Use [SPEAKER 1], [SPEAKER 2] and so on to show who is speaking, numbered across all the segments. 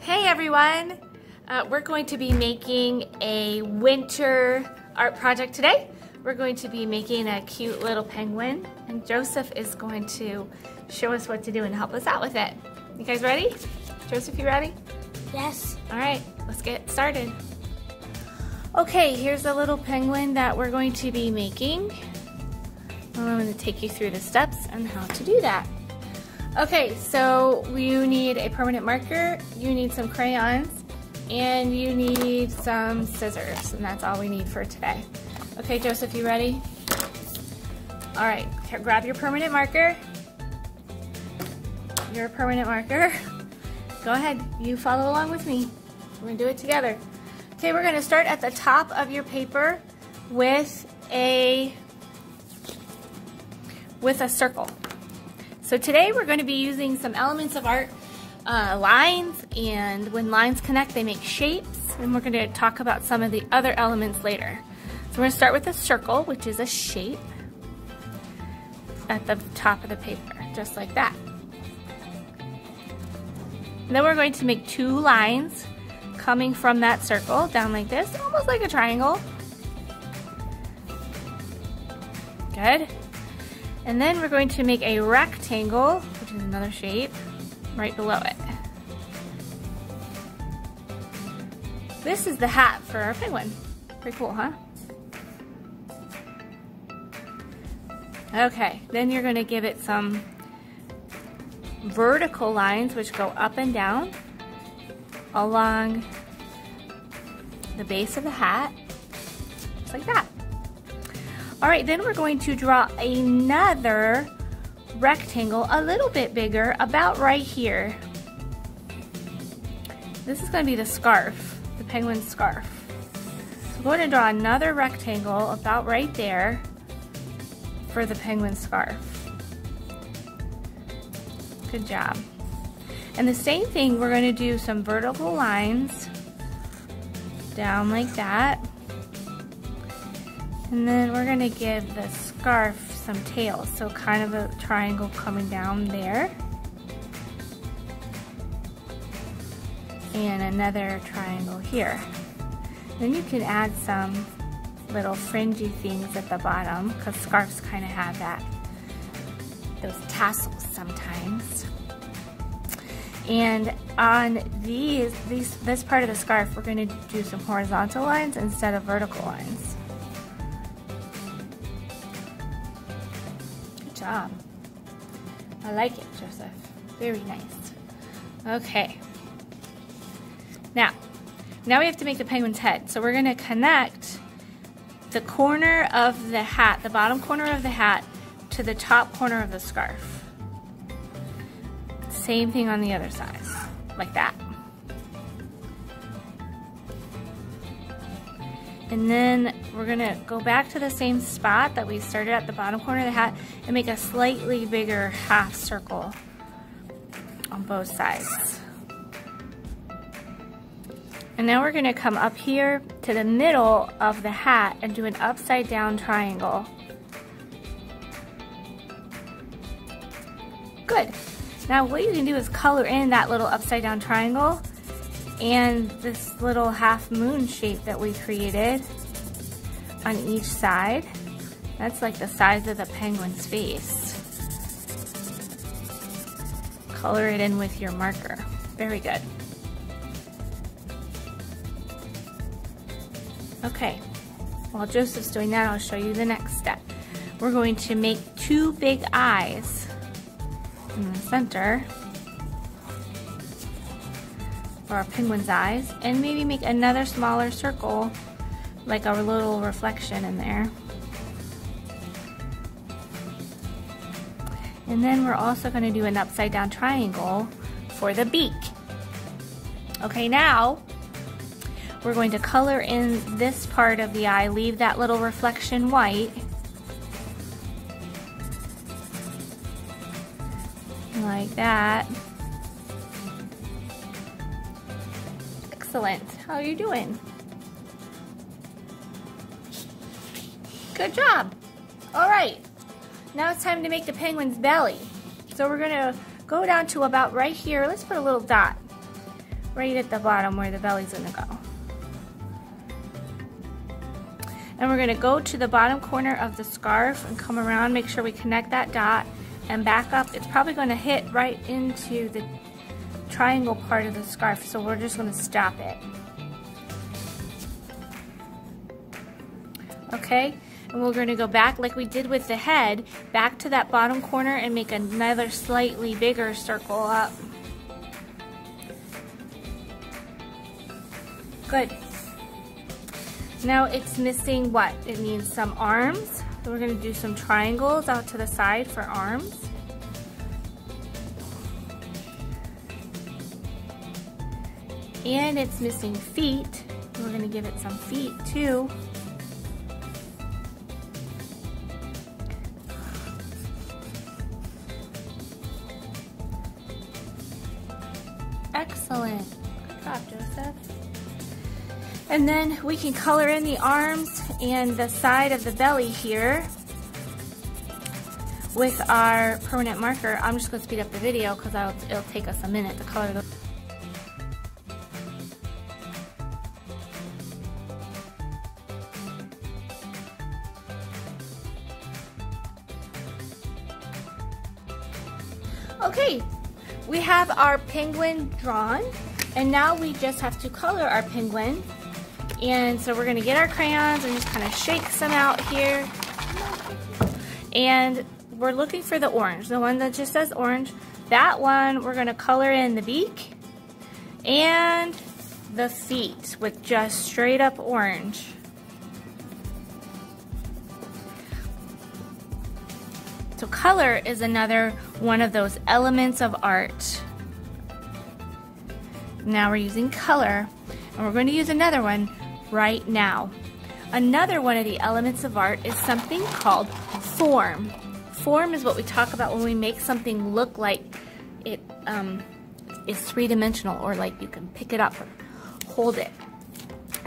[SPEAKER 1] Hey everyone! We're going to be making a winter art project today. We're going to be making a cute little penguin, and Joseph is going to show us what to do and help us out with it. You guys ready? Joseph, you ready?
[SPEAKER 2] Yes.
[SPEAKER 1] Alright, let's get started. Okay, here's the little penguin that we're going to be making. I'm going to take you through the steps and how to do that. Okay, so you need a permanent marker, you need some crayons, and you need some scissors, and that's all we need for today. Okay, Joseph, you ready? All right, grab your permanent marker. Your permanent marker. Go ahead, you follow along with me. We're gonna do it together. Okay, we're gonna start at the top of your paper with a circle. So today we're going to be using some elements of art, lines, and when lines connect they make shapes, and we're going to talk about some of the other elements later. So we're going to start with a circle, which is a shape, at the top of the paper, just like that. And then we're going to make two lines coming from that circle down like this, almost like a triangle. Good. And then we're going to make a rectangle, which is another shape, right below it. This is the hat for our penguin. Pretty cool, huh? Okay, then you're going to give it some vertical lines which go up and down along the base of the hat, just like that. All right, then we're going to draw another rectangle a little bit bigger, about right here. This is going to be the scarf, the penguin's scarf. So we're going to draw another rectangle about right there for the penguin's scarf. Good job. And the same thing, we're going to do some vertical lines down like that. And then we're going to give the scarf some tails, so kind of a triangle coming down there. And another triangle here. Then you can add some little fringy things at the bottom, because scarves kind of have that, those tassels sometimes. And on this part of the scarf, we're going to do some horizontal lines instead of vertical lines. Job. I like it, Joseph. Very nice. Okay. Now we have to make the penguin's head. So we're going to connect the corner of the hat, the bottom corner of the hat, to the top corner of the scarf. Same thing on the other side, like that. And then we're going to go back to the same spot that we started at the bottom corner of the hat and make a slightly bigger half circle on both sides. And now we're going to come up here to the middle of the hat and do an upside down triangle. Good. Now what you can do is color in that little upside down triangle and this little half moon shape that we created on each side. That's like the size of the penguin's face. Color it in with your marker. Very good. Okay, while Joseph's doing that, I'll show you the next step. We're going to make two big eyes in the center for our penguin's eyes, and maybe make another smaller circle, like a little reflection in there. And then we're also going to do an upside down triangle for the beak. Okay, now we're going to color in this part of the eye, leave that little reflection white. Like that. Excellent. How are you doing? Good job. All right. Now it's time to make the penguin's belly. So we're going to go down to about right here. Let's put a little dot. right at the bottom where the belly's gonna go. And we're gonna go to the bottom corner of the scarf and come around, make sure we connect that dot and back up. It's probably gonna hit right into the triangle part of the scarf, so we're just gonna stop it. Okay, and we're gonna go back like we did with the head, back to that bottom corner and make another slightly bigger circle up. Good. Now it's missing what? It needs some arms. So we're going to do some triangles out to the side for arms. And it's missing feet. We're going to give it some feet too. Excellent. Good job, Joseph. And then we can color in the arms and the side of the belly here with our permanent marker. I'm just going to speed up the video because it'll take us a minute to color those. Okay, we have our penguin drawn, and now we just have to color our penguin. And so we're going to get our crayons and just kind of shake some out here. And we're looking for the orange, the one that just says orange. That one, we're going to color in the beak and the feet with just straight up orange. So color is another one of those elements of art. Now we're using color, and we're going to use another one right now. Another one of the elements of art is something called form. Form is what we talk about when we make something look like it is three-dimensional, or like you can pick it up or hold it.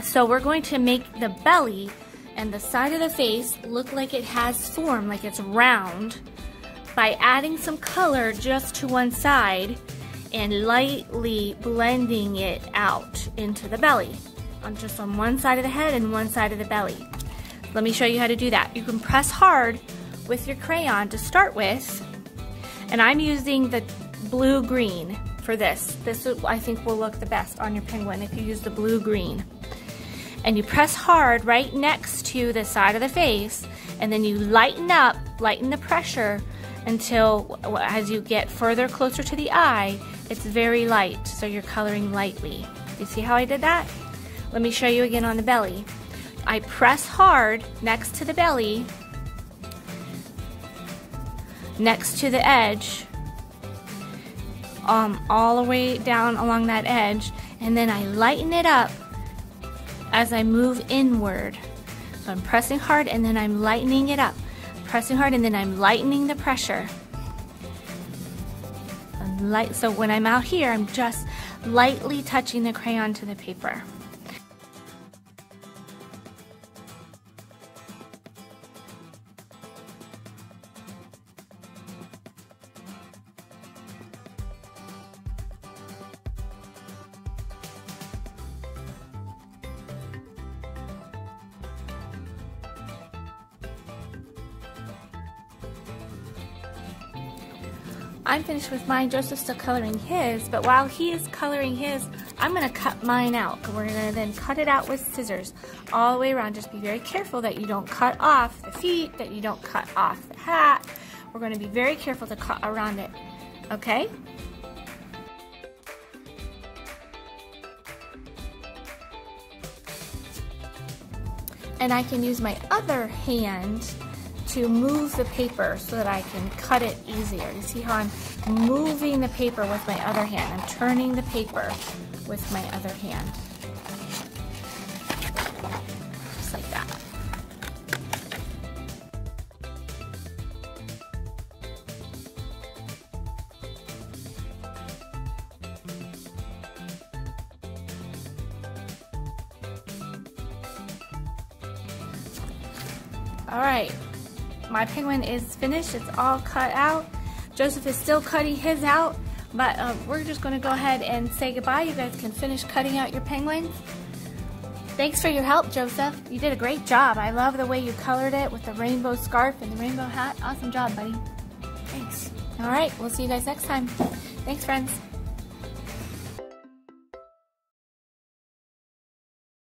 [SPEAKER 1] So we're going to make the belly and the side of the face look like it has form, like it's round, by adding some color just to one side and lightly blending it out into the belly, just on one side of the head and one side of the belly. Let me show you how to do that. You can press hard with your crayon to start with, and I'm using the blue-green for this. This I think will look the best on your penguin if you use the blue-green. And you press hard right next to the side of the face, and then you lighten the pressure until as you get further closer to the eye, it's very light, so you're coloring lightly. You see how I did that? Let me show you again on the belly. I press hard next to the belly, next to the edge, all the way down along that edge, and then I lighten it up as I move inward. So I'm pressing hard and then I'm lightening it up. Pressing hard and then I'm lightening the pressure. So when I'm out here, I'm just lightly touching the crayon to the paper. I'm finished with mine. Joseph's still coloring his, but while he is coloring his, I'm going to cut mine out. We're going to then cut it out with scissors all the way around. Just be very careful that you don't cut off the feet, that you don't cut off the hat. We're going to be very careful to cut around it, okay? And I can use my other hand to move the paper so that I can cut it easier. You see how I'm moving the paper with my other hand? I'm turning the paper with my other hand. Just like that. All right. My penguin is finished. It's all cut out. Joseph is still cutting his out. But we're just going to go ahead and say goodbye. You guys can finish cutting out your penguins. Thanks for your help, Joseph. You did a great job. I love the way you colored it with the rainbow scarf and the rainbow hat. Awesome job, buddy. Thanks. All right, we'll see you guys next time. Thanks, friends.